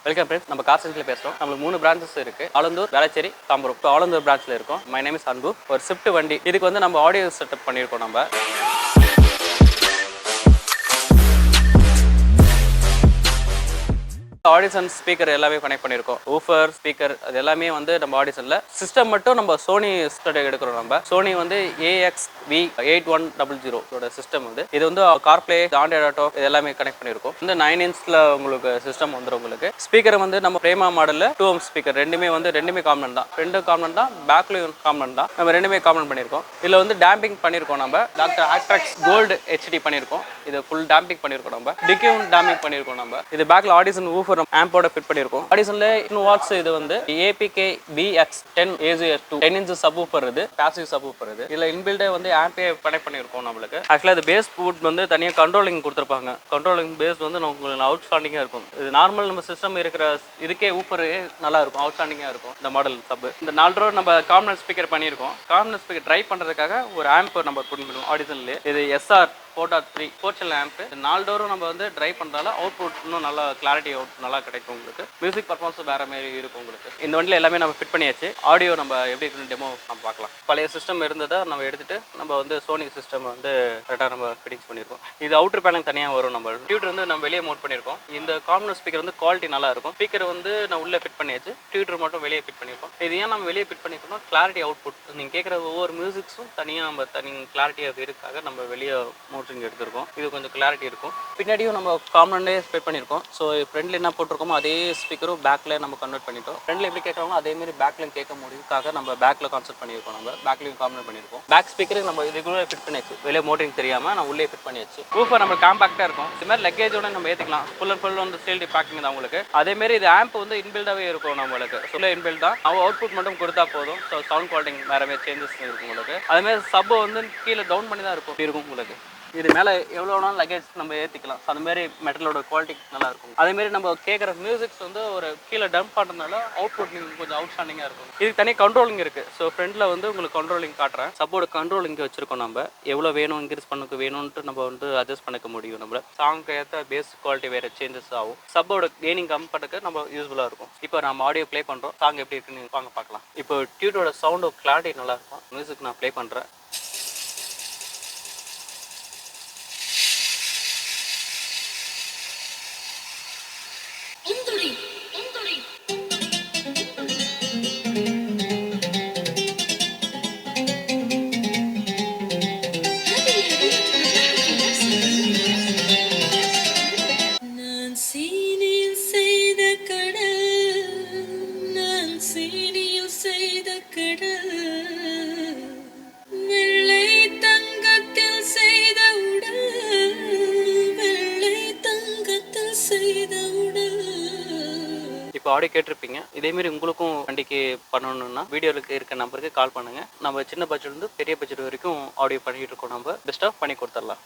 Welcome friends, நம்ம car சென்டரில் பேசுகிறோம். நம்மளுக்கு 3 பிரான்ச்சஸ் இருக்குது. ஆலந்தூர், வேளச்சேரி, தாம்பரம். இப்போ ஆலந்தூர் பிரான்ச்சில் இருக்கும். மை நேம் இஸ் அன்பு. ஒரு ஸ்விஃப்ட் வண்டி. இதுக்கு வந்து நம்ம ஆடியோ செட்டப் பண்ணியிருக்கோம். நம்ம ஆடிசன் ஸ்பீக்கர் எல்லாமே கனெக்ட் பண்ணியிருக்கோம். ஊஃபர் ஸ்பீக்கர் அது எல்லாமே வந்து நம்ம ஆடிசனில். சிஸ்டம் மட்டும் நம்ம சோனி சிஸ்டம் எடுக்கிறோம். நம்ம சோனி வந்து AXV8100 சிஸ்டம் வந்து இது வந்து கார்ப்ளே, ஆண்ட்ராய்ட் ஆட்டோ இது எல்லாமே கனெக்ட் பண்ணியிருக்கோம். இந்த 9 இன்ச்சில் உங்களுக்கு சிஸ்டம் வந்துடும். உங்களுக்கு ஸ்பீக்கர் வந்து நம்ம பிரேமா மாடலில் 2 ohm ஸ்பீக்கர் ரெண்டுமே காமன் தான். ரெண்டு காமன் தான், பேக்லையும் காமன் தான். நம்ம ரெண்டுமே காமன் பண்ணியிருக்கோம். இதில் வந்து டேம்பிங் பண்ணியிருக்கோம். நம்ம டாக்டர் ஆக்ட்ராக்ஸ் கோல்டு HD பண்ணியிருக்கோம். இது ஃபுல் டேம்பிங் பண்ணியிருக்கோம். நம்ம டிக்கியும் டேம்பிங் பண்ணியிருக்கோம். நம்ம இது பேக்கில் ஆடிசன் ஊஃபர் ஆம்போட ஃபிட் பண்ணியிருக்கோம். ஆடிசன்ல 2 வாட்ஸ் இது வந்து APK BX10 AZ2 10 inch subwoofer. இது பாசிவ் சப்வூஃபர். இதுல இன்பில்டே வந்து ஆம்பே கனெக்ட் பண்ணியிருக்கோம். நம்மளுக்கு ஆக்சுவலா இது பேஸ் பூட் வந்து தனியாக கண்ட்ரோலிங் கொடுத்துருப்பாங்க. கண்ட்ரோலிங் பேஸ் வந்து உங்களுக்கு அவுட்ஸ்டாண்டிங்காக இருக்கும். இது நார்மல் நம்ம சிஸ்டம் இருக்கிற இதுக்கே ஊஃபர் நல்லா இருக்கும், அவுட்ஸ்டாண்டிங்காக இருக்கும். இந்த மாடல் சப் இந்த 4 row நம்ம காமன் ஸ்பீக்கர் பண்ணியிருக்கோம். காமன் ஸ்பீக்கர் ட்ரை பண்ணுறதுக்காக ஒரு ஆம்ப் நம்ம பண்ணிருக்கோம் ஆடிசன்லேயே. இது SR 4.3 4 channel ஆம்ப். 4 டோரும் நம்ம வந்து ட்ரை பண்ணுறதால அவுட்புட் இன்னும் நல்லா கிளாரிட்டி நல்லா கிடைக்கும். உங்களுக்கு மியூசிக் பர்ஃபார்மன்ஸ் வேற மாதிரி இருக்கும். உங்களுக்கு இந்த வண்டியில் எல்லாமே நம்ம ஃபிட் பண்ணியாச்சு. ஆடியோ நம்ம எப்படி இருக்குன்னு டெமோ நம்ம பார்க்கலாம். பழைய சிஸ்டம் இருந்ததை நம்ம எடுத்துட்டு நம்ம வந்து சோனி சிஸ்டம் வந்து கரெக்டாக நம்ம ஃபிட்டிங்ஸ் பண்ணியிருக்கோம். இது அவுட்டர் பேனல் தனியாக வரும். நம்ம டியூட்டர் வந்து நம்ம வெளியே மோட் பண்ணியிருக்கோம். இந்த காமன் ஸ்பீக்கர் வந்து குவாலிட்டி நல்லா இருக்கும். ஸ்பீக்கர் வந்து நான் உள்ளே ஃபிட் பண்ணியாச்சு. டியூட்டர் மட்டும் வெளியே ஃபிட் பண்ணியிருக்கோம். இது ஏன் நம்ம வெளியே ஃபிட் பண்ணியிருக்கோம், கிளாரிட்டி அவுட்புட் நீங்கள் கேட்குற ஒவ்வொரு மியூசிக்ஸும் தனியாக நம்ம கிளாரிட்டியாக இருக்காக நம்ம வெளியே மோட்டரிங் எடுத்திருக்கோம். இது கொஞ்சம் கிளாரிட்டி இருக்கும். பின்னாடியும் நம்ம காமன்லே ஸ்பெட் பண்ணியிருக்கோம். ஸோ ஃப்ரண்ட்ல என்ன போட்டிருக்கோமோ அதே ஸ்பீக்கரும் பேக்கில் நம்ம கன்வெர்ட் பண்ணிட்டோம். ஃப்ரண்ட்ல எப்படி கேட்குறாங்களோ அதேமாதிரி பேக்லையும் கேட்க முடியுக்காக நம்ம பேக்கில் கான்செப்ட் பண்ணியிருக்கோம். நம்ம பேக்லையும் காமன் பண்ணியிருக்கோம். பேக் ஸ்பீக்கருக்கு நம்ம இதுக்குள்ளே ஃபிட் பண்ணியாச்சு. வெளியே மோட்டரிங் தெரியாமல் நான் உள்ளே ஃபிட் பண்ணியாச்சு. ஊஃபர் நம்ம காம்பாக்டாக இருக்கும். இது மாதிரி லக்கேஜோட நம்ம ஏற்றிக்கலாம். ஃபுல் அண்ட் ஃபுல் வந்து ஸ்டீல் பேக்கிங் தான் உங்களுக்கு. அதேமாரி இது ஆம்ப் வந்து இன்பில்டாகவே இருக்கும். நம்மளுக்கு சொல்ல இன்பில்ட் தான். நம்ம அவுட்புட் மட்டும் கொடுத்தா போதும். ஸோ சவுண்ட் குவாலிட்டி வேறு மாதிரி சேஞ்சஸ் இருக்கும் உங்களுக்கு. அதேமாதிரி சப் வந்து கீழே டவுன் பண்ணி தான் இருக்கும் உங்களுக்கு. இது மேலே எவ்வளோ வேணாலும் லக்கேஜ் நம்ம ஏற்றிக்கலாம். அந்த மாதிரி மெட்டலோட குவாலிட்டி நல்லா இருக்கும். அதேமாரி நம்ம கேட்குற மியூசிக்ஸ் வந்து ஒரு கீழே டம்ப் பண்ணுறதுனால அவுட்புட் கொஞ்சம் அவுட்ஸ்டாண்டிங்காக இருக்கும். இதுக்கு தனி கண்ட்ரோலிங் இருக்குது. ஸோ ஃப்ரண்ட்டில் வந்து உங்களுக்கு கண்ட்ரோலிங் காட்டுறேன். சப்போட கண்ட்ரோலிங் வச்சிருக்கோம். நம்ம எவ்வளோ வேணும் இன்க்ரீஸ் பண்ணக்கு வேணும்ன்ட்டு நம்ம வந்து அட்ஜஸ்ட் பண்ணிக்க முடியும். நம்ம சாங்க்கு ஏற்ற பேஸ் குவாலிட்டி வேறு சேஞ்சஸ் ஆகும். சப்போட கெய்னிங் கம் பண்ணுறதுக்கு நம்ம யூஸ்ஃபுல்லாக இருக்கும். இப்போ நம்ம ஆடியோ ப்ளே பண்ணுறோம். சாங் எப்படி இருக்குன்னு வாங்க பார்க்கலாம். இப்போ டியூட்டோட சவுண்டோட கிளாரிட்டி நல்லா இருக்கும். மியூசிக் நான் ப்ளே பண்ணுறேன். இப்போ ஆடியோ கேட்டிருப்பீங்க. இதேமாரி உங்களுக்கும் வண்டிக்கு பண்ணணும்னா வீடியோவுக்கு இருக்க நம்பருக்கு கால் பண்ணுங்கள். நம்ம சின்ன பட்ஜெட்லேருந்து பெரிய பட்ஜெட் வரைக்கும் ஆடியோ பண்ணிகிட்டு இருக்கோம். நம்ம பெஸ்ட்டாக பண்ணி கொடுத்துடலாம்.